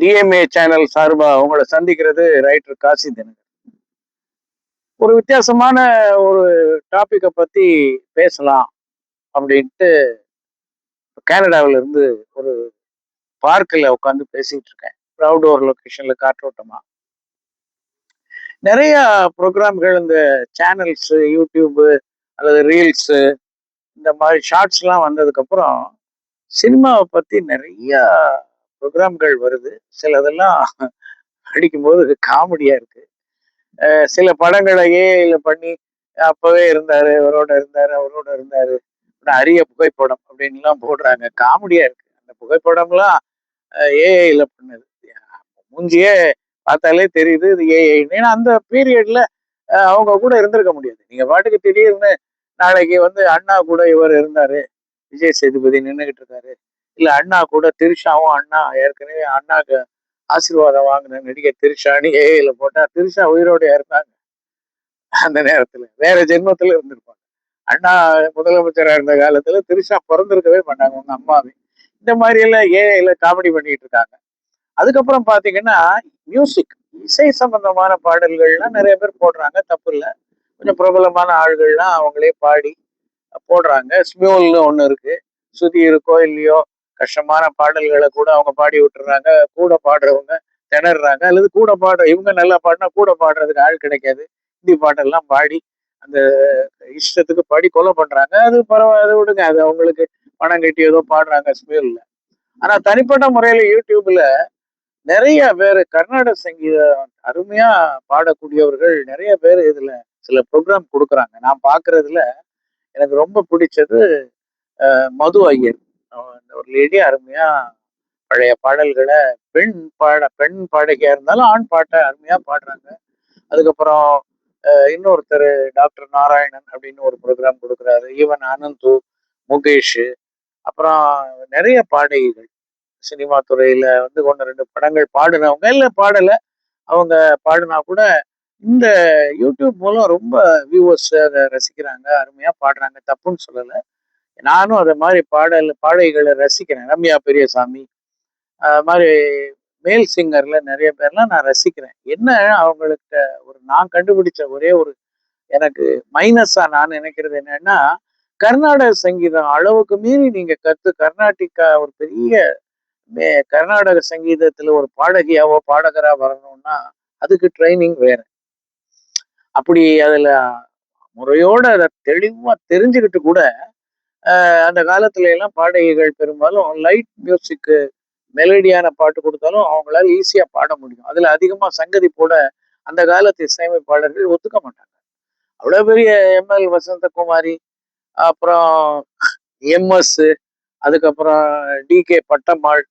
DMA channel சார்பா உங்களை சந்திக்கிறது ரைட்டர் காசி தினகர். ஒரு வித்தியாசமான ஒரு டாபிக்கை பத்தி பேசலாம் அப்படின்ட்டு கனடாவில இருந்து ஒரு பார்க்கில் உட்காந்து பேசிட்டு இருக்கேன். அவுடோர் லொகேஷன்ல காற்றோட்டமா நிறைய ப்ரோக்ராம்கள், இந்த சேனல்ஸ், யூடியூப் அல்லது ரீல்ஸ், இந்த மாதிரி ஷார்ட்ஸ் எல்லாம் வந்ததுக்கு அப்புறம் சினிமாவை பத்தி நிறைய ப்ரோக்ராம்கள் வருது. சிலதெல்லாம் அடிக்கும்போது காமெடியா இருக்கு. சில படங்களை ஏஐல பண்ணி அப்பவே இருந்தாரு, அவரோட இருந்தாரு, அவரோட இருந்தாரு, அரிய புகைப்படம் அப்படின்லாம் போடுறாங்க. காமெடியா இருக்கு அந்த புகைப்படம்லாம். ஏஐல பண்ணது. மூஞ்சியே பார்த்தாலே தெரியுது இது ஏஐன்னு. ஏன்னா அந்த பீரியட்ல அவங்க கூட இருந்திருக்க முடியாது. நீங்க பாட்டுக்கு திடீர்னு நாளைக்கு வந்து அண்ணா கூட இவர் இருந்தாரு, விஜய் சேதுபதி நின்றுகிட்டு இருக்காரு, இல்ல அண்ணா கூட திரிஷாவும், அண்ணா ஏற்கனவே அண்ணாக்கு ஆசீர்வாதம் வாங்கின நடிகை திரிஷான்னு ஏஐல போட்டா திரிஷா உயிரோட இருந்தாங்க. அந்த நேரத்துல வேற ஜென்மத்துல இருந்திருப்பாங்க. அண்ணா முதலமைச்சரா இருந்த காலத்துல திரிஷா பிறந்திருக்கவே மாட்டாங்க உங்க அம்மாவே. இந்த மாதிரி எல்லாம் ஏஐல காமெடி பண்ணிட்டு இருக்காங்க. அதுக்கப்புறம் பாத்தீங்கன்னா மியூசிக், இசை சம்பந்தமான பாடல்கள்லாம் நிறைய பேர் போடுறாங்க, தப்பு இல்லை. கொஞ்சம் பிரபலமான ஆள்கள்லாம் அவங்களே பாடி போடுறாங்க. ஸ்மியூல்னு ஒண்ணு இருக்கு. சுதி இருக்கோ இல்லையோ கஷ்டமான பாடல்களை கூட அவங்க பாடி விட்டுறாங்க. கூட பாடுறவங்க திணறாங்க, அல்லது கூட பாடுற இவங்க நல்லா பாடினா கூட பாடுறதுக்கு ஆள் கிடைக்காது. ஹிந்தி பாட்டெல்லாம் பாடி அந்த இஷ்டத்துக்கு பாடி கொலை பண்றாங்க. அது பரவாயில்ல, விடுங்க, அது அவங்களுக்கு பணம் கட்டி ஏதோ பாடுறாங்க ஸ்மியூல்ல. ஆனா தனிப்பட்ட முறையில யூடியூப்ல நிறைய பேர் கர்நாடக சங்கீதம் அருமையா பாடக்கூடியவர்கள் நிறைய பேர் இதுல சில ப்ரோக்ராம் கொடுக்குறாங்க. நான் பாக்குறதுல எனக்கு ரொம்ப பிடிச்சது மது ஐயர். ஒரு லேடி அருமையா பழைய பாடல்களை, பெண் பாடகியா இருந்தாலும் ஆண் பாட்டை அருமையா பாடுறாங்க. அதுக்கப்புறம் இன்னொருத்தர் டாக்டர் நாராயணன் அப்படின்னு ஒரு ப்ரோக்ராம் கொடுக்குறாரு. ஈவன் அனந்து, முகேஷ், அப்புறம் நிறைய பாடகிகள் சினிமா துறையில வந்து ஒன்று ரெண்டு படங்கள் பாடுனவங்க, இல்லை பாடல, அவங்க பாடினா கூட இந்த யூடியூப் மூலம் ரொம்ப வியூவர்ஸ் அதை ரசிக்கிறாங்க, அருமையா பாடுறாங்க, தப்புன்னு சொல்லலை. நானும் அதை மாதிரி பாடகிகளை ரசிக்கிறேன். ரம்யா பெரியசாமி, அது மாதிரி மேல் சிங்கர்ல நிறைய பேர்லாம் நான் ரசிக்கிறேன். என்ன அவங்களுக்கு ஒரு நான் கண்டுபிடிச்ச ஒரே ஒரு எனக்கு மைனஸா நான் நினைக்கிறது என்னன்னா, கர்நாடக சங்கீதம் அளவுக்கு மீறி நீங்க கர்நாடிக்கா ஒரு பெரிய கர்நாடக சங்கீதத்துல ஒரு பாடகியாவோ பாடகரா வரணும்னா அதுக்கு ட்ரைனிங் வேற. அப்படி அதுல முறையோட அதை தெளிவா தெரிஞ்சுக்கிட்டு கூட அந்த காலத்துல எல்லாம் பாடகிகள் பெரும்பாலும் லைட் மியூசிக், மெலடியான பாட்டு கொடுத்தாலும் அவங்களால ஈஸியா பாட முடியும். அதுல அதிகமா சங்கதி போட அந்த காலத்து இசையமைப்பாளர்கள் ஒத்துக்க மாட்டாங்க. அவ்வளவு பெரிய எம்எல் வசந்தகுமாரி, அப்புறம் எம்எஸ், அதுக்கப்புறம் டிகே பட்டம்மாள்,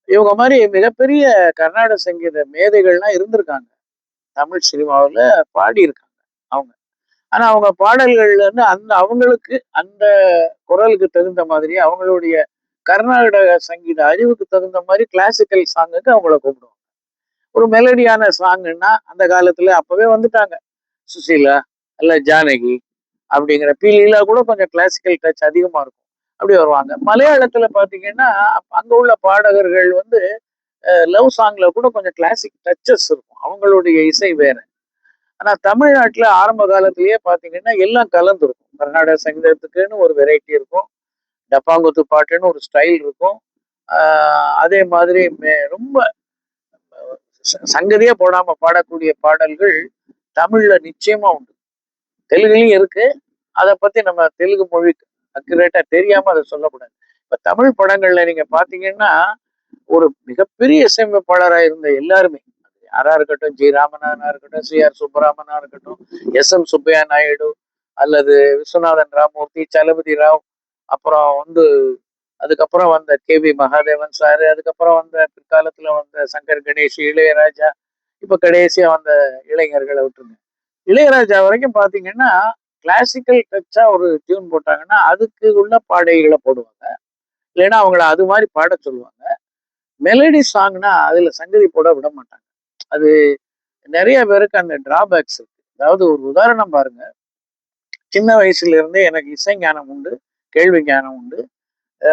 இவங்க மாதிரி மிகப்பெரிய கர்நாடக சங்கீத மேதைகள்லாம் இருந்திருக்காங்க. தமிழ் சினிமாவில் பாடி இருக்காங்க அவங்க. ஆனா அவங்க பாடல்கள்ல இருந்து அந்த அவங்களுக்கு அந்த குரலுக்கு தகுந்த மாதிரி, அவங்களுடைய கர்நாடக சங்கீத அறிவுக்கு தகுந்த மாதிரி கிளாசிக்கல் சாங்குக்கு அவங்கள கூப்பிடுவாங்க. ஒரு மெலடியான சாங்குன்னா அந்த காலத்துல அப்பவே வந்துட்டாங்க. சுசீலா, அல்ல ஜானகி அப்படிங்கிற பீலீலா கூட கொஞ்சம் கிளாசிக்கல் டச் அதிகமா இருக்கும். அப்படி வருவாங்க. மலையாளத்துல பாத்தீங்கன்னா அங்க உள்ள பாடகர்கள் வந்து லவ் சாங்ல கூட கொஞ்சம் கிளாசிக் டச்சஸ் இருக்கும், அவங்களுடைய இசை வேற. ஆனா தமிழ்நாட்டுல ஆரம்ப காலத்திலேயே பாத்தீங்கன்னா எல்லாம் கலந்துருக்கும். கர்நாடக சங்கீதத்துக்குன்னு ஒரு வெரைட்டி இருக்கும், டப்பாங்குத்து பாட்டுன்னு ஒரு ஸ்டைல் இருக்கும். அதே மாதிரி ரொம்ப சங்கதியே போடாம பாடக்கூடிய பாடல்கள் தமிழ்ல நிச்சயமா உண்டு. தெலுங்குலயும் இருக்கு. அதை பத்தி நம்ம தெலுங்கு மொழி அக்குரேட்டா தெரியாம அதை சொல்லக்கூடாது. இப்ப தமிழ் படங்கள்ல நீங்க பாத்தீங்கன்னா ஒரு மிகப்பெரிய இசையமைப்பாளராக இருந்த எல்லாருமே, யாரா இருக்கட்டும், ஜி ராமநாதனா இருக்கட்டும், சி ஆர் சுப்பராமனா இருக்கட்டும், எஸ் எம் சுப்பையா நாயுடு, அல்லது விஸ்வநாதன் ராமூர்த்தி, சலபதி ராவ், அப்புறம் வந்து அதுக்கப்புறம் வந்த கே வி மகாதேவன் சாரு, அதுக்கப்புறம் வந்த பிற்காலத்துல வந்த சங்கர் கணேஷ், இளையராஜா, இப்ப கடைசியா வந்த இளைஞர்களை விட்டுருங்க. இளையராஜா வரைக்கும் பாத்தீங்கன்னா கிளாசிக்கல் டச்சா ஒரு டியூன் போட்டாங்கன்னா அதுக்கு உள்ள பாடகிகளை போடுவாங்க, இல்லைன்னா அவங்கள அது மாதிரி பாட சொல்லுவாங்க. மெலடி சாங்னா அதுல சங்கதி போட விட மாட்டாங்க. அது நிறைய பேருக்கு அந்த டிராபேக்ஸ் இருக்கு. அதாவது ஒரு உதாரணம் பாருங்க, சின்ன வயசுல இருந்தே எனக்கு இசை ஞானம் உண்டு, கேள்வி ஞானம் உண்டு,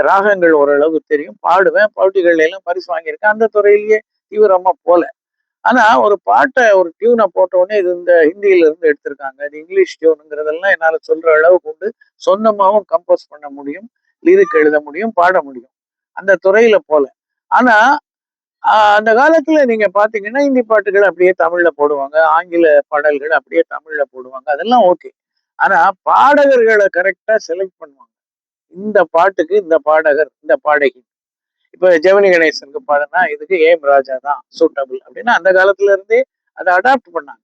ராகங்கள் ஓரளவு தெரியும், பாடுவேன், போட்டிகள்ல எல்லாம் பரிசு வாங்கியிருக்கேன். அந்த துறையிலேயே தீவிரமா போல. ஆனா ஒரு பாட்டை ஒரு டியூனை போட்ட உடனே இது இந்த ஹிந்தியில இருந்து எடுத்திருக்காங்க, இது இங்கிலீஷ் டியூனுங்கிறதெல்லாம் என்னால சொல்ற அளவுக்கு உண்டு. சொந்தமாவும் கம்போஸ் பண்ண முடியும், லிரிக் எழுத முடியும், பாட முடியும். அந்த துறையில போல. ஆனா அந்த காலத்துல நீங்க பாத்தீங்கன்னா ஹிந்தி பாட்டுகள் அப்படியே தமிழ்ல போடுவாங்க, ஆங்கில பாடல்கள் அப்படியே தமிழ்ல போடுவாங்க, அதெல்லாம் ஓகே. ஆனா பாடகர்களை கரெக்டா செலக்ட் பண்ணுவாங்க. இந்த பாட்டுக்கு இந்த பாடகர், இந்த பாடகி. இப்ப ஜெமினி கணேசனுக்கு பாடுனா இதுக்கு ஏம் ராஜா தான் சூட்டபிள் அப்படின்னா அந்த காலத்துல இருந்தே அதை அடாப்ட் பண்ணாங்க.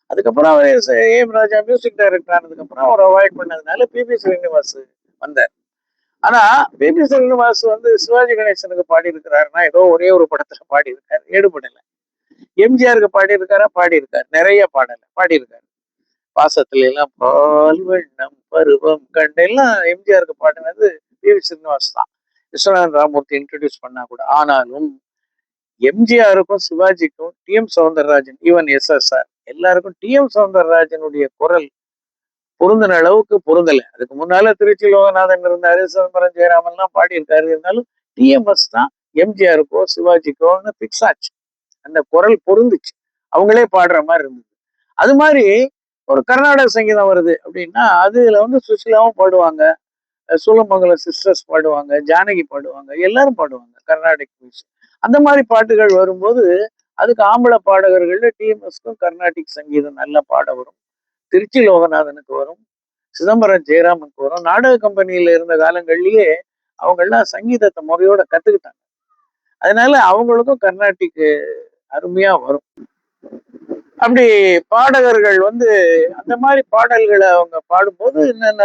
அதுக்கப்புறம் அவர் ஏம் ராஜா மியூசிக் டைரக்டர் ஆனதுக்கு அப்புறம் அவர் அவாய்ட் பண்ணதுனால பிபி ஸ்ரீனிவாஸ் வந்தார். ஆனா பிபி ஸ்ரீனிவாஸ் வந்து சிவாஜி கணேசனுக்கு பாடி இருக்கிறாருன்னா ஏதோ ஒரே ஒரு படத்துல பாடி இருக்காரு, ஈடுபடல. எம்ஜிஆருக்கு பாடி இருக்காரா, பாடி இருக்காரு, நிறைய பாடல பாடி இருக்காரு. பாசத்துல எல்லாம் பால் வெண்ணம் பருவம் கண்டு எல்லாம் எம்ஜிஆருக்கு பாடினது பிவி ஸ்ரீனிவாஸ் தான். விஸ்வநாதன் ராமூர்த்தி இன்ட்ரடியூஸ் பண்ணா கூட. ஆனாலும் எம்ஜிஆருக்கும் சிவாஜிக்கும் T M Soundararajan, even SSR எல்லாருக்கும் டி எம் சௌந்தரராஜனுடைய குரல் பொருந்தின அளவுக்கு பொருந்தலை. அதுக்கு முன்னால திருச்சி லோகநாதன் இருந்தாரு, சிதம்பரம் ஜெயராமன் எல்லாம் பாடியிருக்காரு. இருந்தாலும் டிஎம்எஸ் தான் எம்ஜிஆருக்கோ சிவாஜிக்கோன்னு பிக்ஸ் ஆச்சு. அந்த குரல் பொருந்துச்சு, அவங்களே பாடுற மாதிரி இருந்தது. அது மாதிரி ஒரு கர்நாடக சங்கீதம் வருது அப்படின்னா அதுல வந்து சுசிலாவும் பாடுவாங்க, சூலமங்கலம் சிஸ்டர்ஸ் பாடுவாங்க, ஜானகி பாடுவாங்க, எல்லாரும் பாடுவாங்க கர்நாடிக் மியூசிக். அந்த மாதிரி பாட்டுகள் வரும்போது அதுக்கு ஆம்பளை பாடகர்கள்ல டிஎம்எஸ்க்கும் கர்நாடிக் சங்கீதம் நல்லா பாட வரும், திருச்சி லோகநாதனுக்கு வரும், சிதம்பரம் ஜெயராமனுக்கு வரும். நாடக கம்பெனியில இருந்த காலங்கள்லயே அவங்க எல்லாம் சங்கீதத்தை முறையோட கத்துக்கிட்டாங்க. அதனால அவங்களுக்கும் கர்நாடிக் அருமையா வரும். அப்படி பாடகர்கள் வந்து அந்த மாதிரி பாடல்களை அவங்க பாடும்போது என்னென்ன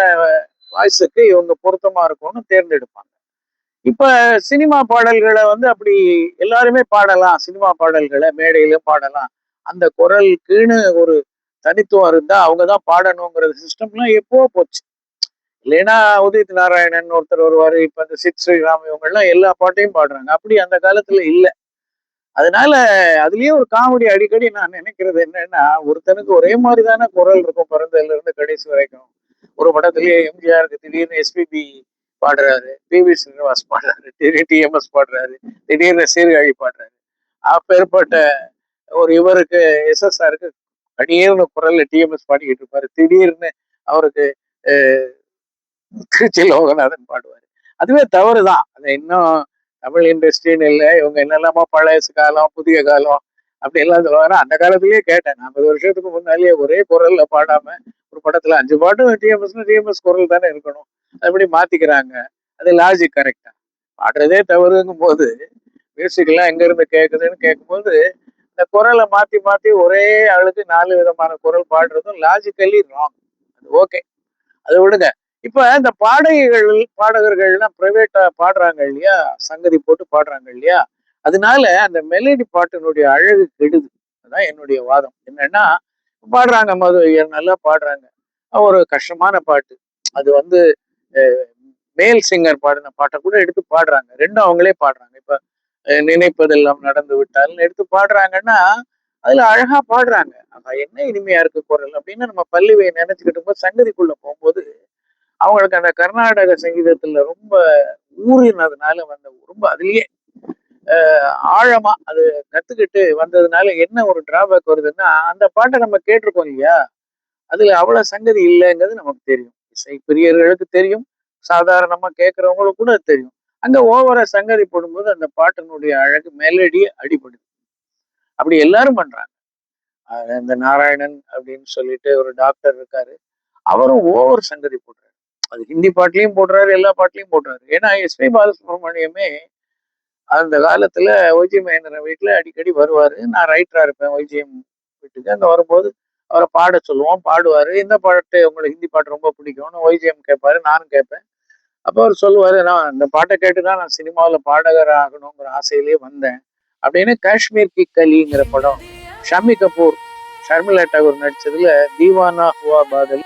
வாய்ஸுக்கு இவங்க பொருத்தமா இருக்கும்னு தேர்ந்தெடுப்பாங்க. இப்ப சினிமா பாடல்களை வந்து அப்படி எல்லாருமே பாடலாம், சினிமா பாடல்களை மேடையிலும் பாடலாம், அந்த குரலுக்குன்னு ஒரு தனித்துவம் இருந்தா அவங்கதான் பாடணுங்கிற சிஸ்டம்லாம் எப்போ போச்சு. இல்லைன்னா உதித் நாராயணன் ஒருத்தர் வருவாரு, இப்ப இந்த சித் ஸ்ரீராம் இவங்க எல்லாம் எல்லா பாட்டையும் பாடுறாங்க. அப்படி அந்த காலத்துல இல்லை. அதனால அதுலயே ஒரு காமெடி அடிக்கடி நான் நினைக்கிறது என்னன்னா, ஒருத்தனுக்கு ஒரே மாதிரிதானே குரல் இருக்கும் பிறந்ததுல இருந்து கடைசி வரைக்கும். ஒரு படத்திலேயே எம்ஜிஆருக்கு திடீர்னு எஸ்பிபி பாடுறாரு, பிவி ஸ்ரீனிவாஸ் பாடுறாரு, திடீர்னு டிஎம்எஸ் பாடுறாரு, திடீர்னு சீர்காழி பாடுறாரு. அப்பேற்பட்ட ஒரு இவருக்கு எஸ்எஸ்ஆருக்கு திடீர்னு குரல்ல டிஎம்எஸ் பாடிக்கிட்டு இருப்பாரு, திடீர்னு அவருக்கு திருச்சி லோகநாதன் பாடுவாரு. அதுவே தவறுதான். அதை இன்னும் தமிழ் இண்டஸ்ட்ரின்னு இல்லை, இவங்க என்னெல்லாமா பழைய காலம் புதிய காலம் அப்படி எல்லாம் சொல்லுவாங்க. அந்த காலத்திலேயே கேட்டேன், 40 வருஷத்துக்கு முன்னாலேயே ஒரே குரல்ல பாடாம ஒரு படத்துல 5 பாட்டும் டிஎம்எஸ் குரல் தானே இருக்கணும், அப்படி மாத்திக்கிறாங்க. அது லாஜிக் கரெக்டா? பாடுறதே தவறுங்கும் போது மியூசிக் எல்லாம் எங்க இருந்து கேட்குதுன்னு கேட்கும்போது இந்த குரலை மாத்தி மாத்தி ஒரே ஆளுக்கு 4 விதமான குரல் பாடுறதும் லாஜிக்கலி ராங். அது ஓகே, அதை விடுங்க. இப்ப இந்த பாடகர்கள்லாம் பிரைவேட்டா பாடுறாங்க இல்லையா, சங்கதி போட்டு பாடுறாங்க இல்லையா, அதனால அந்த மெலடி பாட்டினுடைய அழகு கெடுது. அதான் என்னுடைய வாதம். என்னன்னா பாடுறாங்க, மது ஐயர் நல்லா பாடுறாங்க, ஒரு கஷ்டமான பாட்டு, அது வந்து மேல் சிங்கர் பாடின பாட்டை கூட எடுத்து பாடுறாங்க, ரெண்டும் அவங்களே பாடுறாங்க. இப்ப நினைப்பதெல்லாம் நடந்து விட்டால்னு எடுத்து பாடுறாங்கன்னா அதுல அழகா பாடுறாங்க. என்ன இனிமையா இருக்கு குரல் அப்படின்னு நம்ம பல்லுவை நினைச்சுக்கிட்டு போது சங்கதிக்குள்ள போகும்போது அவங்களுக்கு அந்த கர்நாடக சங்கீதத்துல ரொம்ப ஊறினதுனால வந்த ரொம்ப அதுலயே ஆழமா அது கத்துக்கிட்டு வந்ததுனால என்ன ஒரு டிராபேக் வருதுன்னா, அந்த பாட்டை நம்ம கேட்டிருக்கோம் இல்லையா, அதுல அவ்வளவு சங்கதி இல்லைங்கிறது நமக்கு தெரியும், இசை பிரியர்களுக்கு தெரியும், சாதாரணமா கேட்கறவங்களுக்கு கூட தெரியும். அங்க ஓவரா சங்கதி போடும்போது அந்த பாட்டினுடைய அழகு மெலடி அடிபடுது. அப்படி எல்லாரும் பண்றாங்க. இந்த நாராயணன் அப்படின்னு சொல்லிட்டு ஒரு டாக்டர் இருக்காரு, அவரும் ஓவர் சங்கதி போடுறாரு. அது ஹிந்தி பாட்டுலயும் போடுறாரு, எல்லா பாட்டுலயும் போடுறாரு. ஏன்னா எஸ்பி பாலசுப்ரமணியமே அந்த காலத்துல ஒய்ஜி மகேந்திரன் வீட்டுல அடிக்கடி வருவாரு. நான் ரைட்டரா இருப்பேன் ஒய்ஜிஎம் வீட்டுக்கு. அங்க வரும்போது அவரை பாட சொல்லுவோம், பாடுவாரு. இந்த பாட்டு உங்களுக்கு ஹிந்தி பாட்டு ரொம்ப பிடிக்கும்னு ஒய்ஜிஎம் கேட்பாரு, நானும் கேட்பேன். அப்போ அவர் சொல்லுவாரு, நான் இந்த பாட்டை கேட்டுதான் நான் சினிமாவில் பாடகர் ஆகணுங்கிற ஆசையிலேயே வந்தேன் அப்படின்னு. காஷ்மீர் கி கலிங்கிற படம், ஷமி கபூர் ஷர்மிளா டாகூர் நடிச்சதுல தீவானா ஹுவா பாதல்